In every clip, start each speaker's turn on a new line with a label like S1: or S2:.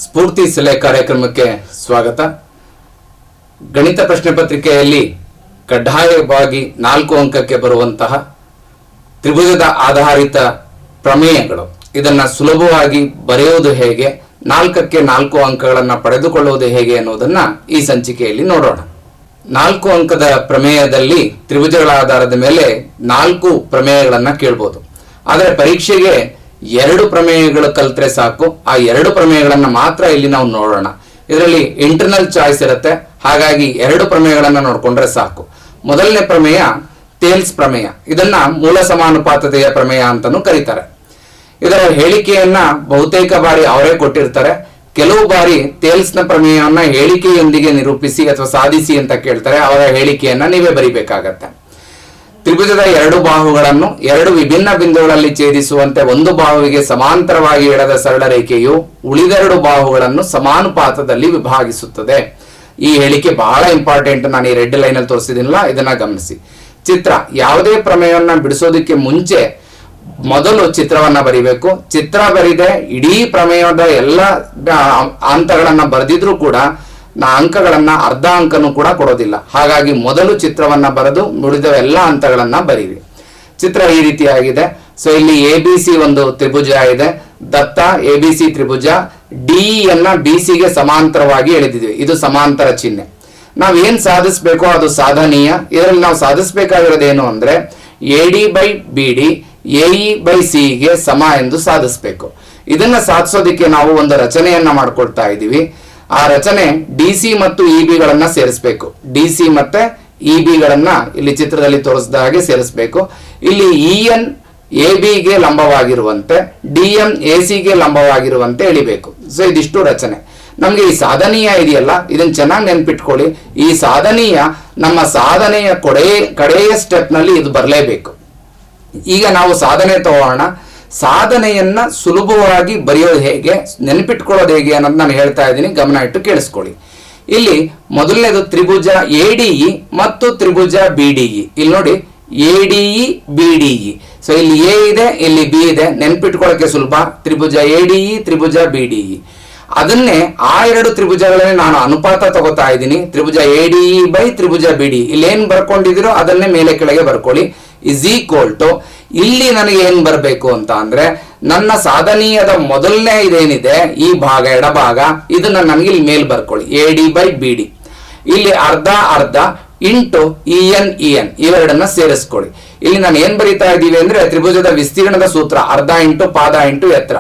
S1: ಸ್ಫೂರ್ತಿ ಸಲಹೆ ಕಾರ್ಯಕ್ರಮಕ್ಕೆ ಸ್ವಾಗತ. ಗಣಿತ ಪ್ರಶ್ನೆ ಪತ್ರಿಕೆಯಲ್ಲಿ ಕಡ್ಡಾಯವಾಗಿ 4 ಅಂಕಕ್ಕೆ ಬರುವಂತಹ ತ್ರಿಭುಜದ ಆಧಾರಿತ ಪ್ರಮೇಯಗಳು, ಇದನ್ನು ಸುಲಭವಾಗಿ ಬರೆಯುವುದು ಹೇಗೆ, 4ಕ್ಕೆ 4 ಅಂಕಗಳನ್ನು ಪಡೆದುಕೊಳ್ಳುವುದು ಹೇಗೆ ಅನ್ನೋದನ್ನ ಈ ಸಂಚಿಕೆಯಲ್ಲಿ ನೋಡೋಣ. 4 ಅಂಕದ ಪ್ರಮೇಯದಲ್ಲಿ ತ್ರಿಭುಜಗಳ ಆಧಾರದ ಮೇಲೆ 4 ಪ್ರಮೇಯಗಳನ್ನು ಕೇಳ್ಬೋದು. ಆದರೆ ಪರೀಕ್ಷೆಗೆ 2 ಪ್ರಮೇಯಗಳು ಕಲ್ತ್ರೆ ಸಾಕು. ಆ 2 ಪ್ರಮೇಯಗಳನ್ನು ಮಾತ್ರ ಇಲ್ಲಿ ನಾವು ನೋಡೋಣ. ಇದರಲ್ಲಿ ಇಂಟರ್ನಲ್ ಚಾಯ್ಸ್ ಇರುತ್ತೆ, ಹಾಗಾಗಿ 2 ಪ್ರಮೇಯಗಳನ್ನು ನೋಡಿಕೊಂಡ್ರೆ ಸಾಕು. ಮೊದಲನೇ ಪ್ರಮೇಯ ಥೇಲ್ಸ್ ಪ್ರಮೇಯ. ಇದನ್ನ ಮೂಲ ಸಮಾನುಪಾತತೆಯ ಪ್ರಮೇಯ ಅಂತಾನೂ ಕರೀತಾರೆ. ಇದರ ಹೇಳಿಕೆಯನ್ನ ಬಹುತೇಕ ಬಾರಿ ಅವರೇ ಕೊಟ್ಟಿರ್ತಾರೆ. ಕೆಲವು ಬಾರಿ ಥೇಲ್ಸ್ನ ಪ್ರಮೇಯವನ್ನ ಹೇಳಿಕೆಯೊಂದಿಗೆ ನಿರೂಪಿಸಿ ಅಥವಾ ಸಾಧಿಸಿ ಅಂತ ಕೇಳ್ತಾರೆ. ಅವರ ಹೇಳಿಕೆಯನ್ನ ನೀವೇ ಬರಿಬೇಕಾಗತ್ತೆ. ತ್ರಿಭುಜದ 2 ಬಾಹುಗಳನ್ನು 2 ವಿಭಿನ್ನ ಬಿಂದುಗಳಲ್ಲಿ ಛೇದಿಸುವಂತೆ ಒಂದು ಬಾಹುವಿಗೆ ಸಮಾಂತರವಾಗಿ ಎಳೆದ ಸರಳ ರೇಖೆಯು ಉಳಿದ 2 ಬಾಹುಗಳನ್ನು ಸಮಾನುಪಾತದಲ್ಲಿ ವಿಭಾಗಿಸುತ್ತದೆ. ಈ ಹೇಳಿಕೆ ಬಹಳ ಇಂಪಾರ್ಟೆಂಟ್. ನಾನು ಈ ರೆಡ್ ಲೈನ್ ಅಲ್ಲಿ ತೋರಿಸಿದಿಲ್ಲ, ಇದನ್ನ ಗಮನಿಸಿ. ಚಿತ್ರ, ಯಾವುದೇ ಪ್ರಮೇಯವನ್ನ ಬಿಡಿಸೋದಕ್ಕೆ ಮುಂಚೆ ಮೊದಲು ಚಿತ್ರವನ್ನ ಬರಿಬೇಕು. ಚಿತ್ರ ಬರಿದೆ ಇಡೀ ಪ್ರಮೇಯದ ಎಲ್ಲ ಹಂತಗಳನ್ನ ಬರೆದಿದ್ರು ಕೂಡ ಅಂಕಗಳನ್ನ ಅರ್ಧ ಅಂಕನೂ ಕೂಡ ಕೊಡೋದಿಲ್ಲ. ಹಾಗಾಗಿ ಮೊದಲು ಚಿತ್ರವನ್ನ ಬರೆದು ಉಳಿದ ಎಲ್ಲ ಹಂತಗಳನ್ನ ಬರೀರಿ. ಚಿತ್ರ ಈ ರೀತಿಯಾಗಿದೆ. ಸೊ ಇಲ್ಲಿ ABC ಒಂದು ತ್ರಿಭುಜ ಇದೆ. ದತ್ತ ABC ತ್ರಿಭುಜ ಡಿ ಯನ್ನ BCಗೆ ಸಮಾಂತರವಾಗಿ ಎಳೆದಿದ್ವಿ. ಇದು ಸಮಾಂತರ ಚಿಹ್ನೆ. ನಾವ್ ಏನ್ ಸಾಧಿಸ್ಬೇಕೋ ಅದು ಸಾಧನೀಯ. ಇದರಲ್ಲಿ ನಾವು ಸಾಧಿಸ್ಬೇಕಾಗಿರೋದೇನು ಅಂದ್ರೆ AD by BD AE by C ಗೆ ಸಮ ಎಂದು ಸಾಧಿಸ್ಬೇಕು. ಇದನ್ನ ಸಾಧಿಸೋದಿಕ್ಕೆ ನಾವು ಒಂದು ರಚನೆಯನ್ನ ಮಾಡ್ಕೊಳ್ತಾ ಇದ್ದೀವಿ. ಆ ರಚನೆ DC ಮತ್ತು EB ಗಳನ್ನ ಸೇರಿಸಬೇಕು. DC ಮತ್ತೆ EB ಗಳನ್ನ ಇಲ್ಲಿ ಚಿತ್ರದಲ್ಲಿ ತೋರಿಸಿದ ಹಾಗೆ ಸೇರಿಸಬೇಕು. ಇಲ್ಲಿ EN AB ಗೆ ಲಂಬವಾಗಿರುವಂತೆ, DM AC ಗೆ ಲಂಬವಾಗಿರುವಂತೆ ಎಳಿಬೇಕು. ಸೊ ಇದಿಷ್ಟು ರಚನೆ. ನಮ್ಗೆ ಈ ಸಾಧನೀಯ ಇದೆಯಲ್ಲ, ಇದನ್ನ ಚೆನ್ನಾಗಿ ನೆನ್ಪಿಟ್ಕೊಳ್ಳಿ. ಈ ಸಾಧನೀಯ ನಮ್ಮ ಸಾಧನೆಯ ಕಡೆಯ ಸ್ಟೆಪ್ ನಲ್ಲಿ ಇದು ಬರಲೇಬೇಕು. ಈಗ ನಾವು ಸಾಧನೆ ತಗೋಣ. ಸಾಧನೆಯನ್ನ ಸುಲಭವಾಗಿ ಬರೆಯೋದು ಹೇಗೆ, ನೆನಪಿಟ್ಕೊಳ್ಳೋದು ಹೇಗೆ ಅನ್ನೋದು ನಾನು ಹೇಳ್ತಾ ಇದ್ದೀನಿ. ಗಮನ ಇಟ್ಟು ಕೇಳಿಸ್ಕೊಳ್ಳಿ. ಇಲ್ಲಿ ಮೊದಲನೇದು ತ್ರಿಭುಜ ADE ಮತ್ತು ತ್ರಿಭುಜ BDE. ಇಲ್ಲಿ ನೋಡಿ ADE BDE. ಸೊ ಇಲ್ಲಿ A ಇದೆ, ಇಲ್ಲಿ B ಇದೆ. ನೆನ್ಪಿಟ್ಕೊಳ್ಳೋಕೆ ಸುಲಭ. ತ್ರಿಭುಜ ADE ತ್ರಿಭುಜ BDE. ಅದನ್ನೇ ಆ 2 ತ್ರಿಭುಜಗಳಲ್ಲಿ ನಾನು ಅನುಪಾತ ತಗೋತಾ ಇದ್ದೀನಿ. ತ್ರಿಭುಜ ADE ಬೈ ತ್ರಿಭುಜ BDE. ಇಲ್ಲಿ ಏನ್ ಬರ್ಕೊಂಡಿದಿರೋ ಅದನ್ನೇ ಮೇಲೆ ಕೆಳಗೆ ಬರ್ಕೊಳ್ಳಿ. ಇಸ್ ಈಕ್ವಲ್ ಟು ಇಲ್ಲಿ ನನಗೆ ಏನ್ ಬರಬೇಕು ಅಂತ ಅಂದ್ರೆ ನನ್ನ ಸಾಧನೀಯದ ಮೊದಲನೇ ಇದೇನಿದೆ ಈ ಭಾಗ ಎಡಭಾಗ, ಇದನ್ನ ನನಗೆ ಇಲ್ಲಿ ಮೇಲ್ ಬರ್ಕೊಳ್ಳಿ. AD by BD. ಇಲ್ಲಿ ಅರ್ಧ ಅರ್ಧ ಇಂಟು EN ಇವೆರಡನ್ನ ಸೇರಿಸ್ಕೊಳ್ಳಿ. ಇಲ್ಲಿ ನಾನು ಏನ್ ಬರೀತಾ ಇದ್ದೀವಿ ಅಂದ್ರೆ ತ್ರಿಭುಜದ ವಿಸ್ತೀರ್ಣದ ಸೂತ್ರ ಅರ್ಧ ಇಂಟು ಪಾದ ಇಂಟು ಎತ್ತರ.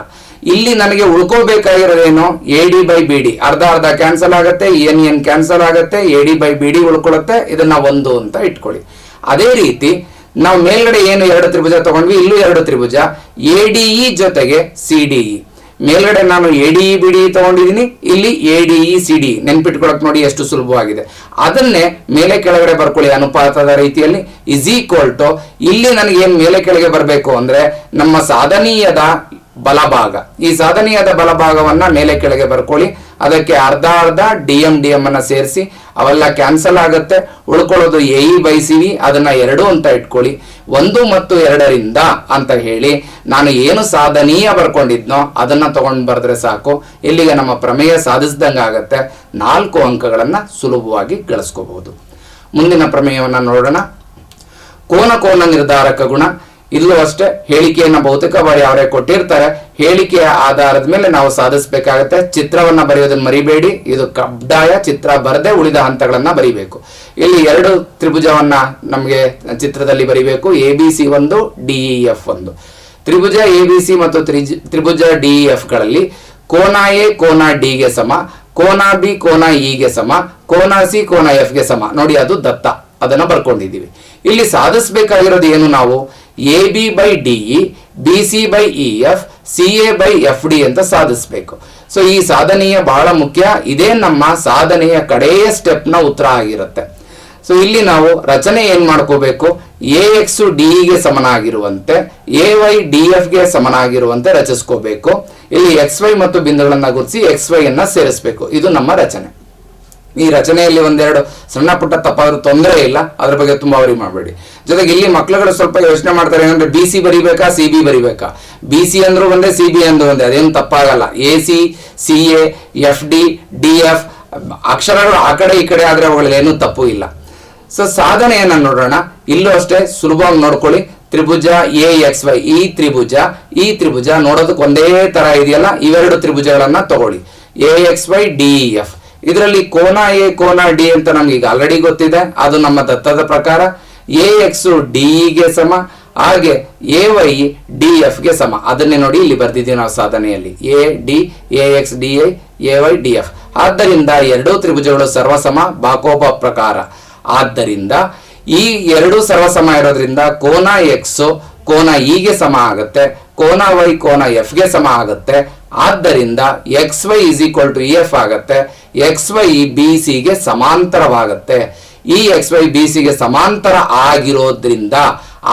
S1: ಇಲ್ಲಿ ನನಗೆ ಉಳ್ಕೋಬೇಕಾಗಿರೋದೇನು AD ಬೈ BD. ಅರ್ಧ ಅರ್ಧ ಕ್ಯಾನ್ಸಲ್ ಆಗುತ್ತೆ, EN ಕ್ಯಾನ್ಸಲ್ ಆಗುತ್ತೆ, AD ಬೈ BD ಉಳ್ಕೊಳ್ಳುತ್ತೆ. ಇದನ್ನ 1 ಅಂತ ಇಟ್ಕೊಳ್ಳಿ. ಅದೇ ರೀತಿ ನಾವು ಮೇಲ್ಗಡೆ ಏನು 2 ತ್ರಿಭುಜ ತಗೊಂಡ್ವಿ, ಇಲ್ಲೂ 2 ತ್ರಿಭುಜ ADE ಜೊತೆಗೆ CDE. ಮೇಲ್ಗಡೆ ನಾನು ADE BDE ತಗೊಂಡಿದ್ದೀನಿ, ಇಲ್ಲಿ ADE CDE. ನೆನ್ಪಿಟ್ಕೊಳಕ್ ನೋಡಿ ಎಷ್ಟು ಸುಲಭವಾಗಿದೆ. ಅದನ್ನೇ ಮೇಲೆ ಕೆಳಗಡೆ ಬರ್ಕೊಳ್ಳಿ ಅನುಪಾತದ ರೀತಿಯಲ್ಲಿ. ಇಸ್ ಈಕ್ವಲ್ ಟು ಇಲ್ಲಿ ನನಗೆ ಏನ್ ಮೇಲೆ ಕೆಳಗೆ ಬರಬೇಕು ಅಂದ್ರೆ ನಮ್ಮ ಸಾಧನೀಯದ ಬಲಭಾಗ. ಈ ಸಾಧನೀಯದ ಬಲಭಾಗವನ್ನ ಮೇಲೆ ಕೆಳಗೆ ಬರ್ಕೊಳ್ಳಿ. ಅದಕ್ಕೆ ಅರ್ಧ ಅರ್ಧ DM ಅನ್ನ ಸೇರಿಸಿ ಅವೆಲ್ಲ ಕ್ಯಾನ್ಸಲ್ ಆಗುತ್ತೆ. ಉಳ್ಕೊಳ್ಳೋದು AE ಬೈ CV. ಅದನ್ನ 2 ಅಂತ ಇಟ್ಕೊಳ್ಳಿ. 1 ಮತ್ತು 2ರಿಂದ ಅಂತ ಹೇಳಿ ನಾನು ಏನು ಸಾಧನೀಯ ಬರ್ಕೊಂಡಿದ್ನೋ ಅದನ್ನ ತಗೊಂಡು ಬರೆದ್ರೆ ಸಾಕು. ಇಲ್ಲಿಗೆ ನಮ್ಮ ಪ್ರಮೇಯ ಸಾಧಿಸಿದಂಗೆ ಆಗತ್ತೆ. 4 ಅಂಕಗಳನ್ನ ಸುಲಭವಾಗಿ ಗಳಿಸ್ಕೋಬಹುದು. ಮುಂದಿನ ಪ್ರಮೇಯವನ್ನ ನೋಡೋಣ. ಕೋನ ನಿರ್ಧಾರಕ ಗುಣ. ಇಲ್ಲೂ ಅಷ್ಟೇ ಹೇಳಿಕೆಯನ್ನ ಬಹುತೇಕ ಬಾರಿ ಅವರೇ ಕೊಟ್ಟಿರ್ತಾರೆ. ಹೇಳಿಕೆಯ ಆಧಾರದ ಮೇಲೆ ನಾವು ಸಾಧಿಸಬೇಕಾಗತ್ತೆ. ಚಿತ್ರವನ್ನ ಬರೆಯೋದನ್ನ ಮರಿಬೇಡಿ. ಇದು ಕಡ್ಡಾಯ. ಚಿತ್ರ ಬರದೆ ಉಳಿದ ಹಂತಗಳನ್ನ ಬರಿಬೇಕು. ಇಲ್ಲಿ 2 ತ್ರಿಭುಜವನ್ನ ನಮಗೆ ಚಿತ್ರದಲ್ಲಿ ಬರಿಬೇಕು. ABC ಒಂದು, DEF ಒಂದು. ತ್ರಿಭುಜ ABC ಮತ್ತು ತ್ರಿಭುಜ DEF ಗಳಲ್ಲಿ ಕೋನ A ಕೋನ D ಗೆ ಸಮ, ಕೋನ B ಕೋನ E ಗೆ ಸಮ, ಕೋನ C ಕೋನ F ಗೆ ಸಮ. ನೋಡಿ ಅದು ದತ್ತ. ಅದನ್ನ ಬರ್ಕೊಂಡಿದ್ದೀವಿ. ಇಲ್ಲಿ ಸಾಧಿಸಬೇಕಾಗಿರೋದು ಏನು, ನಾವು AB by DE BC by EF CA by FD ಅಂತ ಸಾಧಿಸಬೇಕು. ಸೊ ಈ ಸಾಧನೆಯ ಬಹಳ ಮುಖ್ಯ. ಇದೇ ನಮ್ಮ ಸಾಧನೆಯ ಕಡೆಯ ಸ್ಟೆಪ್ ನ ಉತ್ತರ ಆಗಿರುತ್ತೆ. ಸೊ ಇಲ್ಲಿ ನಾವು ರಚನೆ ಏನ್ ಮಾಡ್ಕೋಬೇಕು, AX DE ಗೆ ಸಮನಾಗಿರುವಂತೆ AY DF ಗೆ ಸಮನಾಗಿರುವಂತೆ ರಚಿಸ್ಕೋಬೇಕು. ಇಲ್ಲಿ XY ಮತ್ತು ಬಿಂದುಗಳನ್ನ ಗುರುತಿಸಿ XY ಅನ್ನ ಸೇರಿಸಬೇಕು. ಇದು ನಮ್ಮ ರಚನೆ. ಈ ರಚನೆಯಲ್ಲಿ ಒಂದೆರಡು ಸಣ್ಣ ಪುಟ್ಟ ತಪ್ಪಾದ್ರೂ ತೊಂದರೆ ಇಲ್ಲ, ಅದ್ರ ಬಗ್ಗೆ ತುಂಬಾ ವರಿ ಮಾಡಬೇಡಿ. ಜೊತೆಗೆ ಇಲ್ಲಿ ಮಕ್ಳುಗಳು ಸ್ವಲ್ಪ ಯೋಚನೆ ಮಾಡ್ತಾರೆ, ಏನಂದ್ರೆ BC ಬರಿಬೇಕಾ CB ಬರಿಬೇಕಾ, BC ಅಂದ್ರೂ ಒಂದೇ CB ಅಂದ್ರೂ ಒಂದೇ, ಅದೇನು ತಪ್ಪಾಗಲ್ಲ. AC CA FD DF ಅಕ್ಷರಗಳು ಆ ಕಡೆ ಈ ಕಡೆ ಆದ್ರೆ ಅವುಗಳಲ್ಲಿ ಏನೂ ತಪ್ಪು ಇಲ್ಲ. ಸೊ ಸಾಧನೆಯನ್ನ ನೋಡೋಣ. ಇಲ್ಲೂ ಅಷ್ಟೇ ಸುಲಭವಾಗಿ ನೋಡ್ಕೊಳ್ಳಿ. ತ್ರಿಭುಜ AXY, ಈ ತ್ರಿಭುಜ ನೋಡೋದಕ್ಕೆ ಒಂದೇ ತರ ಇದೆಯಲ್ಲ, ಇವೆರಡು ತ್ರಿಭುಜಗಳನ್ನ ತಗೊಳ್ಳಿ. AXY DEF, ಇದರಲ್ಲಿ ಕೋನ A ಕೋನ D ಅಂತ ನಮ್ಗೆ ಈಗ ಆಲ್ರೆಡಿ ಗೊತ್ತಿದೆ, ಅದು ನಮ್ಮ ದತ್ತದ ಪ್ರಕಾರ. AX DE ಗೆ ಸಮ, ಹಾಗೆ AY DF ಗೆ ಸಮ. ಅದನ್ನೇ ನೋಡಿ ಇಲ್ಲಿ ಬರ್ದಿದ್ದೀವಿ ನಾವು ಸಾಧನೆಯಲ್ಲಿ, AD AX DI AY DF. ಆದ್ದರಿಂದ ಎರಡೂ ತ್ರಿಭುಜಗಳು ಸರ್ವಸಮ ಬಾಕೋಬ ಪ್ರಕಾರ. ಆದ್ದರಿಂದ ಈ ಎರಡು ಸರ್ವಸಮ ಇರೋದ್ರಿಂದ ಕೋನ X ಕೋನ E ಗೆ ಸಮ ಆಗುತ್ತೆ, ಕೋನ Y ಕೋನ F ಗೆ ಸಮ ಆಗುತ್ತೆ. ಆದ್ದರಿಂದ XY EF ಆಗುತ್ತೆ. XY BC ಗೆ ಸಮಾಂತರವಾಗುತ್ತೆ. ಈ XY BC ಗೆ ಸಮಾಂತರ ಆಗಿರೋದ್ರಿಂದ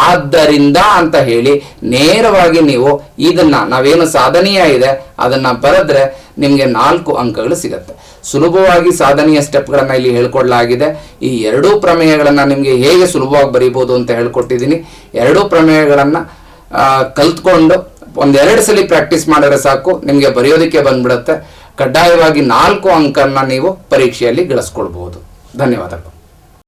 S1: ಆದ್ದರಿಂದ ಅಂತ ಹೇಳಿ ನೇರವಾಗಿ ನೀವು ಇದನ್ನ ನಾವೇನು ಸಾಧನೀಯ ಇದೆ ಅದನ್ನ ಬರೆದ್ರೆ ನಿಮ್ಗೆ 4 ಅಂಕಗಳು ಸಿಗತ್ತೆ. ಸುಲಭವಾಗಿ ಸಾಧನೆಯ ಸ್ಟೆಪ್ಗಳನ್ನ ಇಲ್ಲಿ ಹೇಳ್ಕೊಡ್ಲಾಗಿದೆ. ಈ ಎರಡೂ ಪ್ರಮೇಯಗಳನ್ನ ನಿಮ್ಗೆ ಹೇಗೆ ಸುಲಭವಾಗಿ ಬರೀಬಹುದು ಅಂತ ಹೇಳ್ಕೊಟ್ಟಿದ್ದೀನಿ. ಎರಡೂ ಪ್ರಮೇಯಗಳನ್ನ ಕಲ್ತ್ಕೊಂಡು ಒಂದೆರಡು ಸಲ ಪ್ರಾಕ್ಟೀಸ್ ಮಾಡಿದ್ರೆ ಸಾಕು, ನಿಮ್ಗೆ ಬರೆಯೋದಕ್ಕೆ ಬಂದ್ಬಿಡುತ್ತೆ. ಕಡ್ಡಾಯವಾಗಿ 4 ಅಂಕನ್ನ ನೀವು ಪರೀಕ್ಷೆಯಲ್ಲಿ ಗಳಿಸ್ಕೊಳ್ಬಹುದು. ಧನ್ಯವಾದಗಳು.